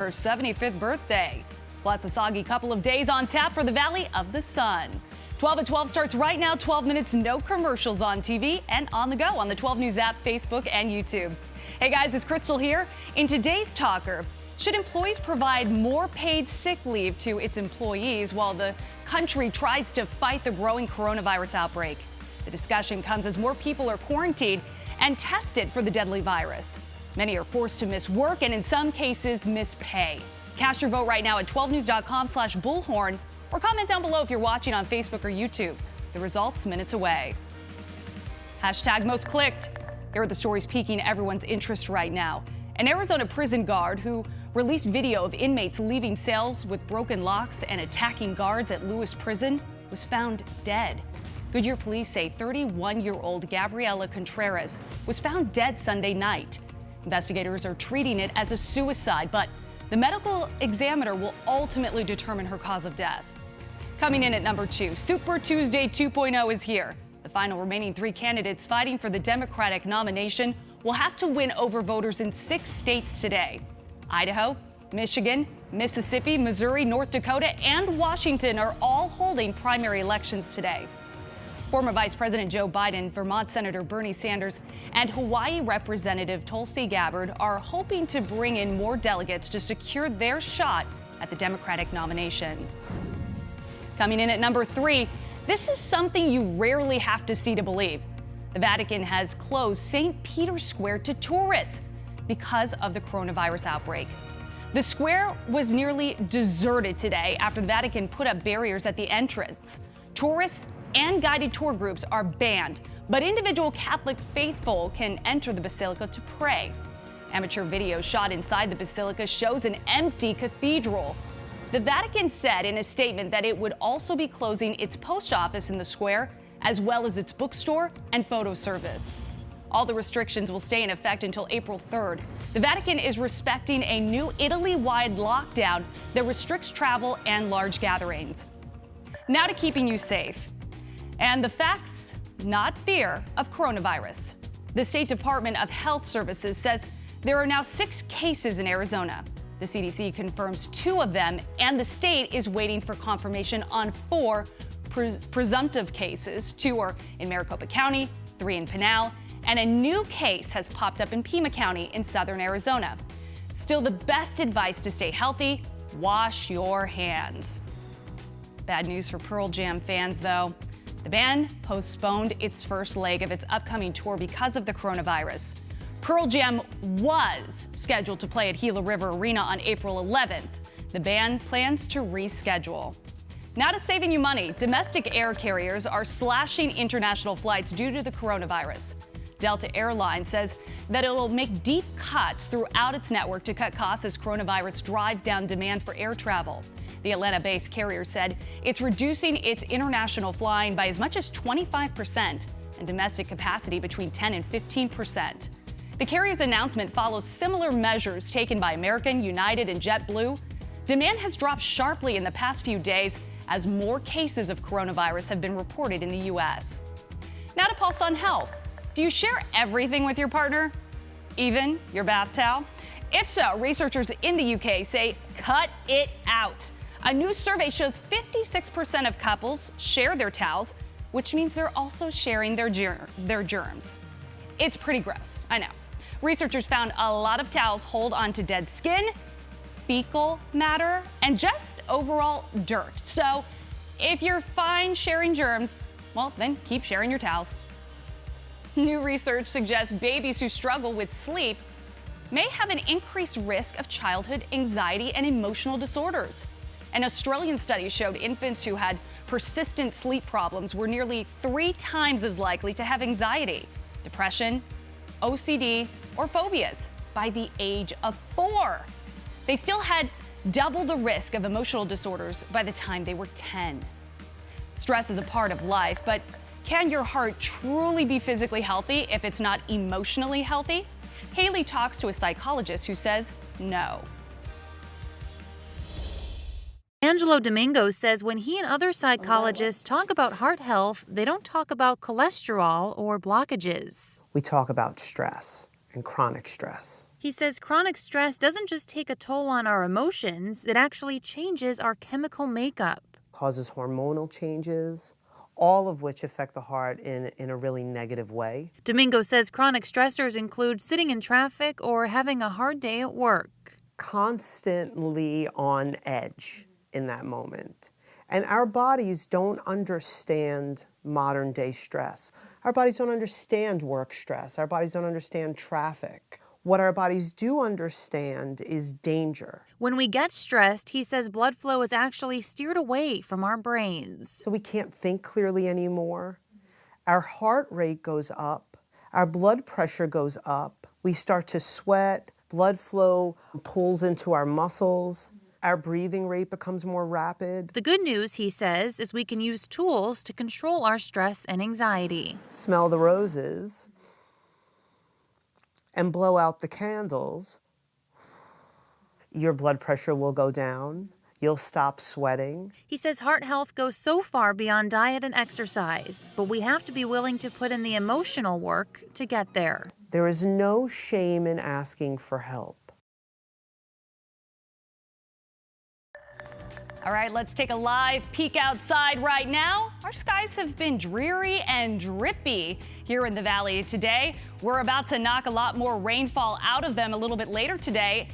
her 75th birthday. Plus, a soggy couple of days on tap for the Valley of the Sun. 12 at 12 starts right now. 12 minutes, no commercials on TV and on the go on the 12 News app, Facebook, and YouTube. Hey guys, it's Crystal here. In today's Talker, should employees provide more paid sick leave to its employees while the country tries to fight the growing coronavirus outbreak? The discussion comes as more people are quarantined and tested for the deadly virus. Many are forced to miss work and in some cases miss pay. Cast your vote right now at 12news.com/bullhorn or comment down below if you're watching on Facebook or YouTube. The results minutes away. Hashtag most clicked. Here are the stories piquing everyone's interest right now. An Arizona prison guard who released video of inmates leaving cells with broken locks and attacking guards at Lewis Prison was found dead. Goodyear police say 31-year-old Gabriela Contreras was found dead Sunday night. Investigators are treating it as a suicide, but the medical examiner will ultimately determine her cause of death. Coming in at number 2, Super Tuesday 2.0 is here. The final remaining 3 candidates fighting for the Democratic nomination will have to win over voters in 6 states today. Idaho, Michigan, Mississippi, Missouri, North Dakota, and Washington are all holding primary elections today. Former Vice President Joe Biden, Vermont Senator Bernie Sanders, and Hawaii Representative Tulsi Gabbard are hoping to bring in more delegates to secure their shot at the Democratic nomination. Coming in at number 3, this is something you rarely have to see to believe. The Vatican has closed St. Peter's Square to tourists because of the coronavirus outbreak. The square was nearly deserted today after the Vatican put up barriers at the entrance. Tourists and guided tour groups are banned, but individual Catholic faithful can enter the basilica to pray. Amateur video shot inside the basilica shows an empty cathedral. The Vatican said in a statement that it would also be closing its post office in the square, as well as its bookstore and photo service. All the restrictions will stay in effect until April 3rd. The Vatican is respecting a new Italy-wide lockdown that restricts travel and large gatherings. Now to keeping you safe. And the facts, not fear, of coronavirus. The State Department of Health Services says there are now 6 cases in Arizona. The CDC confirms 2 of them, and the state is waiting for confirmation on 4 presumptive cases. 2 are in Maricopa County, 3 in Pinal, and a new case has popped up in Pima County in southern Arizona. Still, the best advice to stay healthy: wash your hands. Bad news for Pearl Jam fans, though. The band postponed its first leg of its upcoming tour because of the coronavirus. Pearl Jam was scheduled to play at Gila River Arena on April 11th. The band plans to reschedule. Now to saving you money, domestic air carriers are slashing international flights due to the coronavirus. Delta Airlines says that it will make deep cuts throughout its network to cut costs as coronavirus drives down demand for air travel. The Atlanta-based carrier said it's reducing its international flying by as much as 25% and domestic capacity between 10 and 15%. The carrier's announcement follows similar measures taken by American, United, and JetBlue. Demand has dropped sharply in the past few days as more cases of coronavirus have been reported in the U.S. Now to Pulse on Health. Do you share everything with your partner, even your bath towel? If so, researchers in the UK say cut it out. A new survey shows 56% of couples share their towels, which means they're also sharing their germs. It's pretty gross, I know. Researchers found a lot of towels hold onto dead skin, fecal matter, and just overall dirt. So if you're fine sharing germs, well, then keep sharing your towels. New research suggests babies who struggle with sleep may have an increased risk of childhood anxiety and emotional disorders. An Australian study showed infants who had persistent sleep problems were nearly 3 times as likely to have anxiety, depression, OCD, or phobias by the age of 4. They still had double the risk of emotional disorders by the time they were 10. Stress is a part of life, but can your heart truly be physically healthy if it's not emotionally healthy? Haley talks to a psychologist who says no. Angelo Domingo says when he and other psychologists talk about heart health, they don't talk about cholesterol or blockages. We talk about stress and chronic stress. He says chronic stress doesn't just take a toll on our emotions, it actually changes our chemical makeup. Causes hormonal changes, all of which affect the heart in a really negative way. Domingo says chronic stressors include sitting in traffic or having a hard day at work. Constantly on edge in that moment. And our bodies don't understand modern day stress. Our bodies don't understand work stress. Our bodies don't understand traffic. What our bodies do understand is danger. When we get stressed, he says blood flow is actually steered away from our brains. So we can't think clearly anymore. Our heart rate goes up. Our blood pressure goes up. We start to sweat. Blood flow pulls into our muscles. Our breathing rate becomes more rapid. The good news, he says, is we can use tools to control our stress and anxiety. Smell the roses and blow out the candles. Your blood pressure will go down. You'll stop sweating. He says heart health goes so far beyond diet and exercise, but we have to be willing to put in the emotional work to get there. There is no shame in asking for help. All right, let's take a live peek outside right now. Our skies have been dreary and drippy here in the valley today. We're about to knock a lot more rainfall out of them a little bit later today.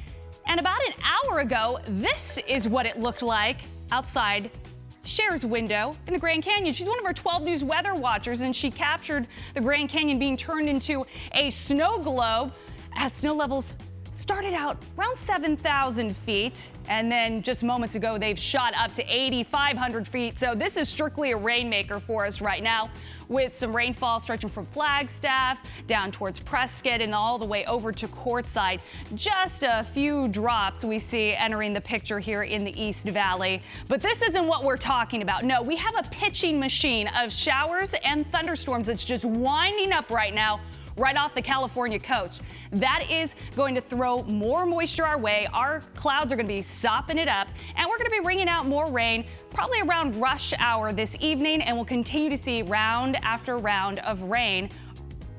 And about an hour ago, this is what it looked like outside Cher's window in the Grand Canyon. She's one of our 12 News weather watchers, and she captured the Grand Canyon being turned into a snow globe as snow levels started out around 7,000 feet, and then just moments ago they've shot up to 8,500 feet. So this is strictly a rainmaker for us right now, with some rainfall stretching from Flagstaff down towards Prescott and all the way over to Quartzsite. Just a few drops we see entering the picture here in the East Valley. But this isn't what we're talking about. No, we have a pitching machine of showers and thunderstorms that's just winding up right now, right off the California coast. That is going to throw more moisture our way. Our clouds are going to be sopping it up, and we're going to be bringing out more rain probably around rush hour this evening, and we'll continue to see round after round of rain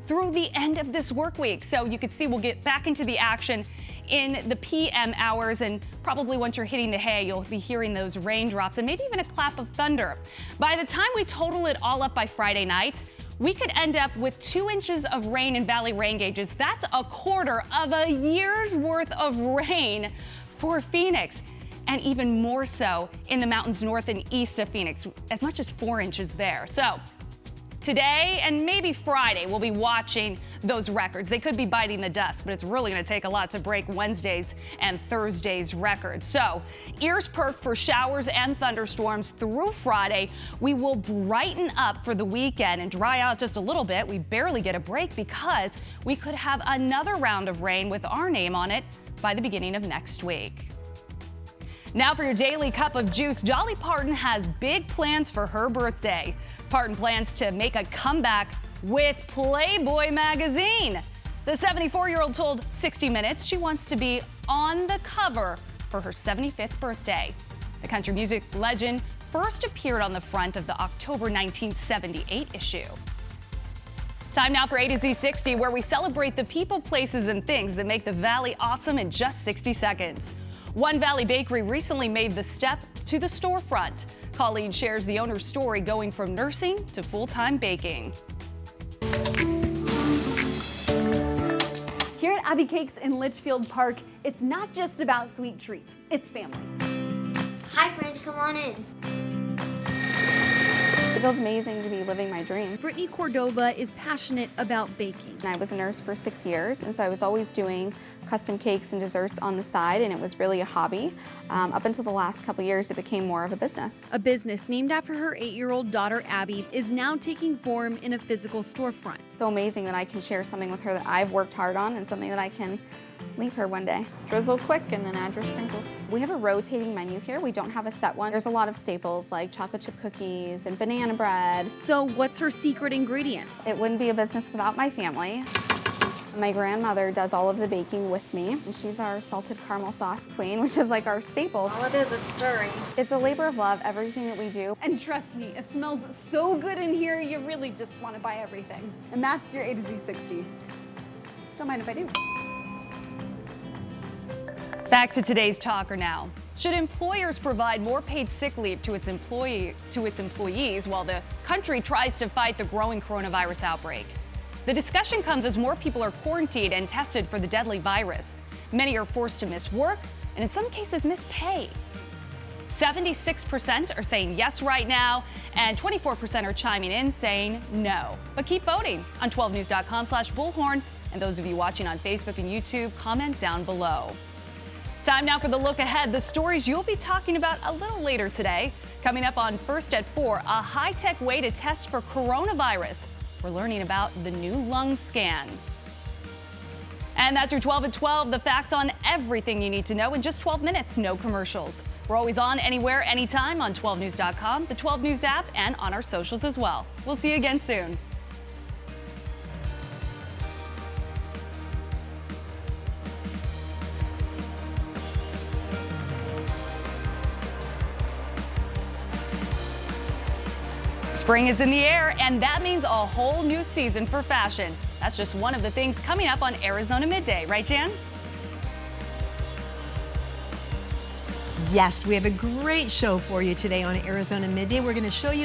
through the end of this work week. So you can see we'll get back into the action in the PM hours, and probably once you're hitting the hay, you'll be hearing those raindrops and maybe even a clap of thunder. By the time we total it all up by Friday night, we could end up with 2 inches of rain in valley rain gauges. That's a quarter of a year's worth of rain for Phoenix, and even more so in the mountains north and east of Phoenix, as much as 4 inches there. So today and maybe Friday, we'll be watching those records. They could be biting the dust, but it's really going to take a lot to break Wednesday's and Thursday's records. So ears perked for showers and thunderstorms through Friday. We will brighten up for the weekend and dry out just a little bit. We barely get a break because we could have another round of rain with our name on it by the beginning of next week. Now for your daily cup of juice, Dolly Parton has big plans for her birthday. Parton plans to make a comeback with Playboy magazine. The 74-year-old told 60 Minutes she wants to be on the cover for her 75th birthday. The country music legend first appeared on the front of the October 1978 issue. Time now for A to Z 60, where we celebrate the people, places, and things that make the Valley awesome in just 60 seconds. One Valley bakery recently made the step to the storefront. Colleen shares the owner's story going from nursing to full-time baking. Here at Abbey Cakes in Litchfield Park, it's not just about sweet treats, it's family. Hi friends, come on in. It feels amazing to be living my dream. Brittany Cordova is passionate about baking. I was a nurse for 6 years, and so I was always doing custom cakes and desserts on the side, and it was really a hobby. Up until the last couple years, it became more of a business. A business named after her 8-year-old daughter, Abby, is now taking form in a physical storefront. So amazing that I can share something with her that I've worked hard on and something that I can leave her one day. Drizzle quick and then add your sprinkles. We have a rotating menu here. We don't have a set one. There's a lot of staples like chocolate chip cookies and banana bread. So what's her secret ingredient? It wouldn't be a business without my family. My grandmother does all of the baking with me, and she's our salted caramel sauce queen, which is like our staple. All it is stirring. It's a labor of love, everything that we do. And trust me, it smells so good in here, you really just want to buy everything. And that's your A to Z 60. Don't mind if I do. Back to today's talker now. Should employers provide more paid sick leave to its employees while the country tries to fight the growing coronavirus outbreak? The discussion comes as more people are quarantined and tested for the deadly virus. Many are forced to miss work and in some cases miss pay. 76% are saying yes right now, and 24% are chiming in saying no. But keep voting on 12news.com/bullhorn, and those of you watching on Facebook and YouTube, comment down below. Time now for the look ahead, the stories you'll be talking about a little later today. Coming up on First at 4, a high-tech way to test for coronavirus. We're learning about the new lung scan. And that's your 12 at 12, the facts on everything you need to know in just 12 minutes, no commercials. We're always on anywhere, anytime on 12news.com, the 12 News app, and on our socials as well. We'll see you again soon. Spring is in the air, and that means a whole new season for fashion. That's just one of the things coming up on Arizona Midday, right, Jan? Yes, we have a great show for you today on Arizona Midday. We're going to show you